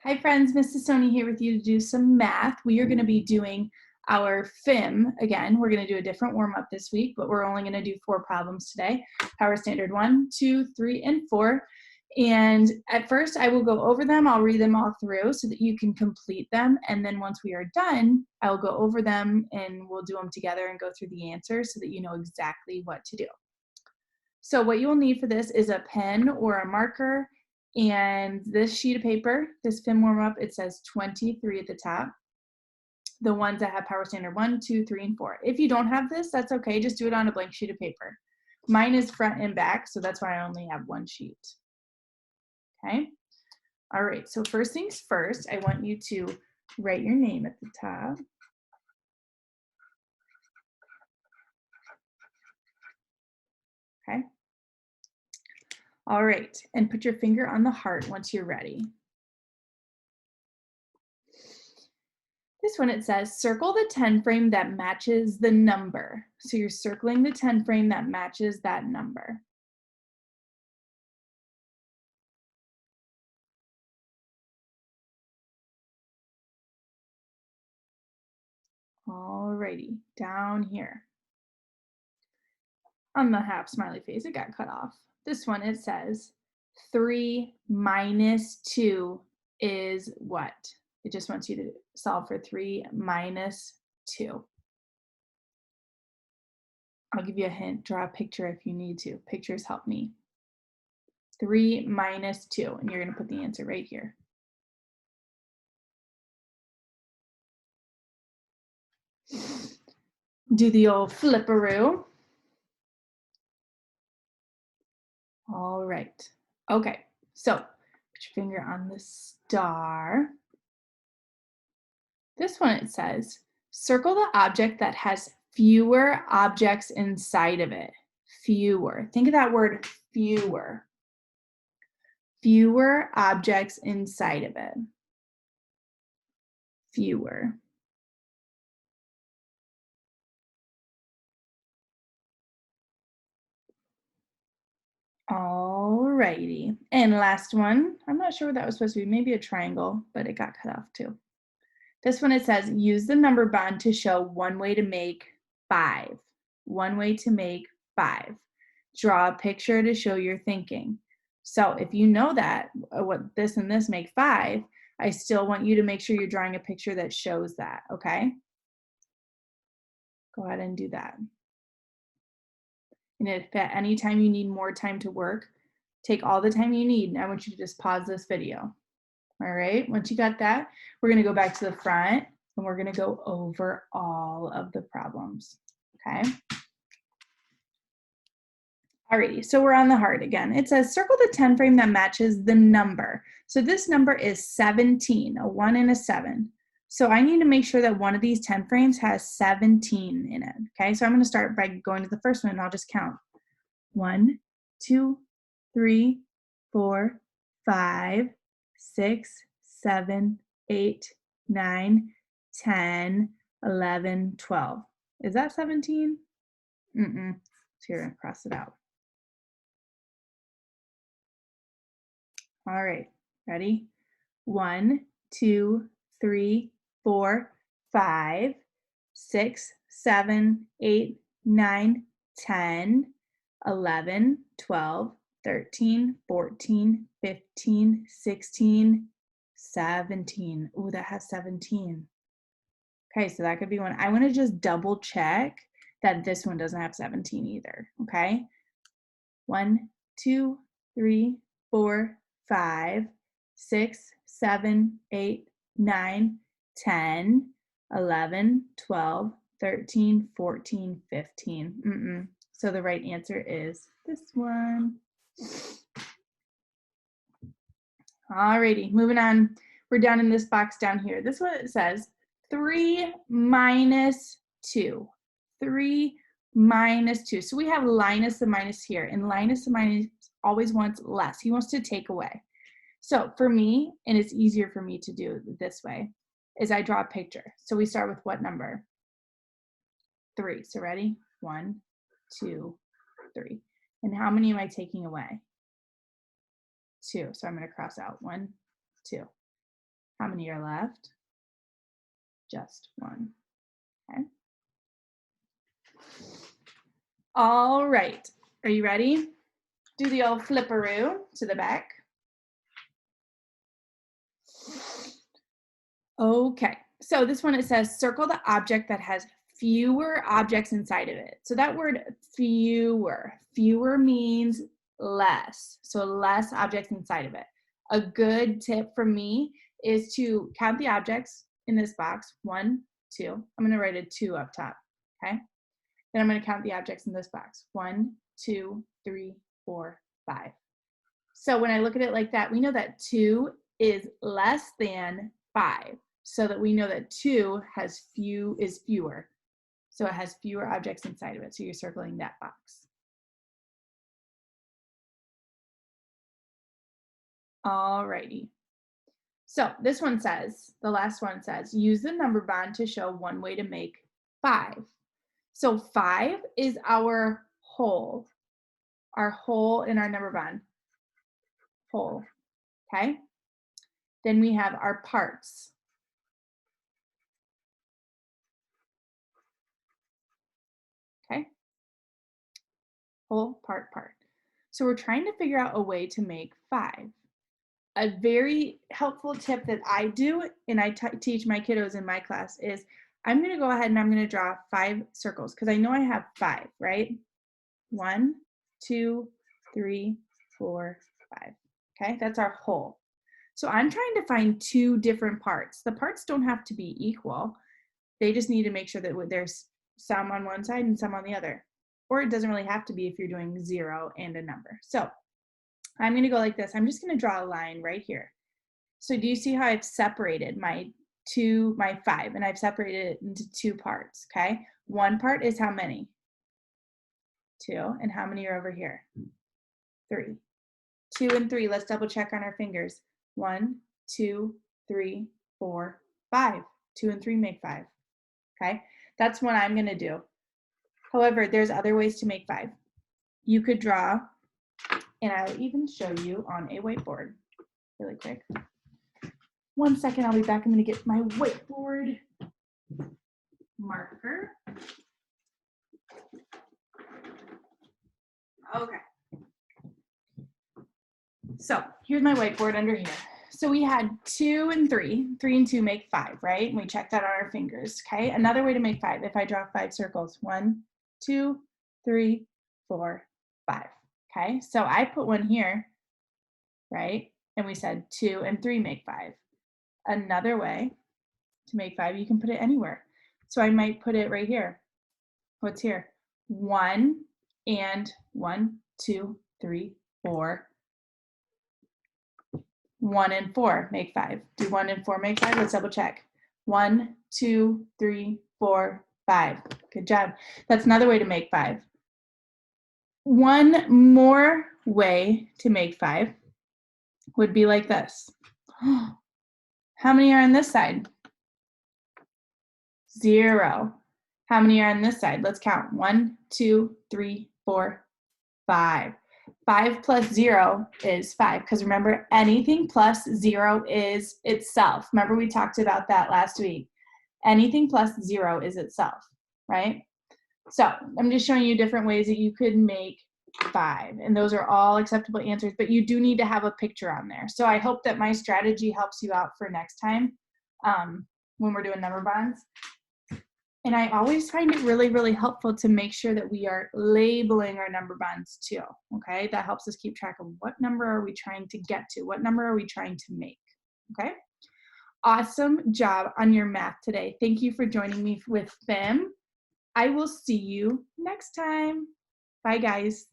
Hi friends, Mrs. Sassone here with you to do some math. We are going to be doing our FIM again. We're going to do a different warm-up this week, but we're only going to do 4 problems today. Power standard 1, 2, 3, and 4. And at first I will go over them. I'll read them all through so that you can complete them. And then once we are done, I'll go over them and we'll do them together and go through the answers so that you know exactly what to do. So what you will need for this is a pen or a marker and this sheet of paper, this FIM Warm-Up, it says 23 at the top. The ones that have power standard 1, 2, 3, and 4. If you don't have this, that's okay. Just do it on a blank sheet of paper. Mine is front and back, so that's why I only have one sheet. Okay? All right, so first things first, I want you to write your name at the top. Okay? All right, and put your finger on the heart once you're ready. This one, it says, circle the 10 frame that matches the number. So you're circling the 10 frame that matches that number. Alrighty, down here. On the half smiley face, it got cut off. This one, it says, 3 minus 2 is what? It just wants you to solve for 3 minus 2. I'll give you a hint. Draw a picture if you need to. Pictures help me. 3 minus 2, and you're going to put the answer right here. Do the old flipperoo. All right. Okay, so put your finger on the star. This one, it says, circle the object that has fewer objects inside of it. Fewer. Think of that word, fewer. Fewer objects inside of it. Fewer. Alrighty. And last one, I'm not sure what that was supposed to be. Maybe a triangle, but it got cut off too. This one, it says, use the number bond to show one way to make 5. One way to make 5. Draw a picture to show your thinking. So if you know that, what this and this make 5, I still want you to make sure you're drawing a picture that shows that, okay? Go ahead and do that. And if at any time you need more time to work, take all the time you need. And I want you to just pause this video. All right, once you got that, we're gonna go back to the front and we're gonna go over all of the problems, okay? Alrighty, so we're on the heart again. It says, circle the 10 frame that matches the number. So this number is 17, a 1 and a 7. So I need to make sure that one of these 10 frames has 17 in it, okay? So I'm gonna start by going to the first one and I'll just count. 1, 2, 3, 4, 5, 6, 7, 8, 9, 10, 11, 12. Is that 17? So you're gonna cross it out. All right, ready? 1, 2, 3, 4, 5, 6, 7, 8, 9, 10, 11, 12, 13, 14, 15, 16, 17. Ooh, that has 17. Okay, so that could be one. I want to just double check that this one doesn't have 17 either, okay? 1, 2, 3, 4, 5, 6, 7, 8, 9, 10, 11, 12, 13, 14, 15. So the right answer is this one. Alrighty, moving on. We're down in this box down here. This one, it says 3 minus 2. 3 minus 2. So we have Linus the minus here, and Linus the minus always wants less. He wants to take away. So for me, and it's easier for me to do this way, is I draw a picture. So we start with what number? 3. So ready? 1, 2, 3. And how many am I taking away? 2. So I'm going to cross out 1, 2. How many are left? Just one. Okay. All right. Are you ready? Do the old flipperoo to the back. Okay. So this one, it says circle the object that has fewer objects inside of it. So that word fewer means less. So less objects inside of it. A good tip for me is to count the objects in this box. 1, 2. I'm going to write a 2 up top. Okay. Then I'm going to count the objects in this box. 1, 2, 3, 4, 5. So when I look at it like that, we know that 2 is less than 5. So that we know that 2 is fewer. So it has fewer objects inside of it. So you're circling that box. All righty. So this one says, the last one says, use the number bond to show one way to make 5. So 5 is our whole in our number bond. Whole, okay? Then we have our parts. Okay? Whole, part. So we're trying to figure out a way to make 5. A very helpful tip that I do, and I teach my kiddos in my class, is I'm going to go ahead and I'm going to draw 5 circles because I know I have 5, right? 1, 2, 3, 4, 5. Okay, that's our whole. So I'm trying to find 2 different parts. The parts don't have to be equal. They just need to make sure that there's some on one side and some on the other. Or it doesn't really have to be if you're doing 0 and a number. So I'm going to go like this. I'm just going to draw a line right here. So do you see how I've separated my 5, and I've separated it into 2 parts, okay? One part is how many? 2, and how many are over here? 3. 2 and 3, let's double check on our fingers. 1, 2, 3, 4, 5. 2 and 3 make 5, okay? That's what I'm going to do. However, there's other ways to make 5. You could draw, and I'll even show you on a whiteboard really quick. 1 second, I'll be back. I'm going to get my whiteboard marker. Okay. So here's my whiteboard under here. So we had 2 and 3. 3 and 2 make 5, right? And we checked that on our fingers, okay? Another way to make 5, if I draw 5 circles. 1, 2, 3, 4, 5. Okay, so I put one here, right? And we said 2 and 3 make 5. Another way to make 5, you can put it anywhere. So I might put it right here. What's here? 1 and 1, 2, 3, 4. 1 and 4 make 5. Do 1 and 4 make 5? Let's double check. 1, 2, 3, 4, 5. Good job. That's another way to make 5. One more way to make 5 would be like this. How many are on this side? 0. How many are on this side? Let's count. 1, 2, 3, 4, 5. 5 plus 0 is 5, because remember, anything plus 0 is itself. Remember, we talked about that last week. Anything plus 0 is itself, right? So I'm just showing you different ways that you could make 5, and those are all acceptable answers, but you do need to have a picture on there. So I hope that my strategy helps you out for next time when we're doing number bonds. And I always find it really, really helpful to make sure that we are labeling our number bonds too, okay? That helps us keep track of what number are we trying to get to, what number are we trying to make, okay? Awesome job on your math today. Thank you for joining me with FIM. I will see you next time. Bye, guys.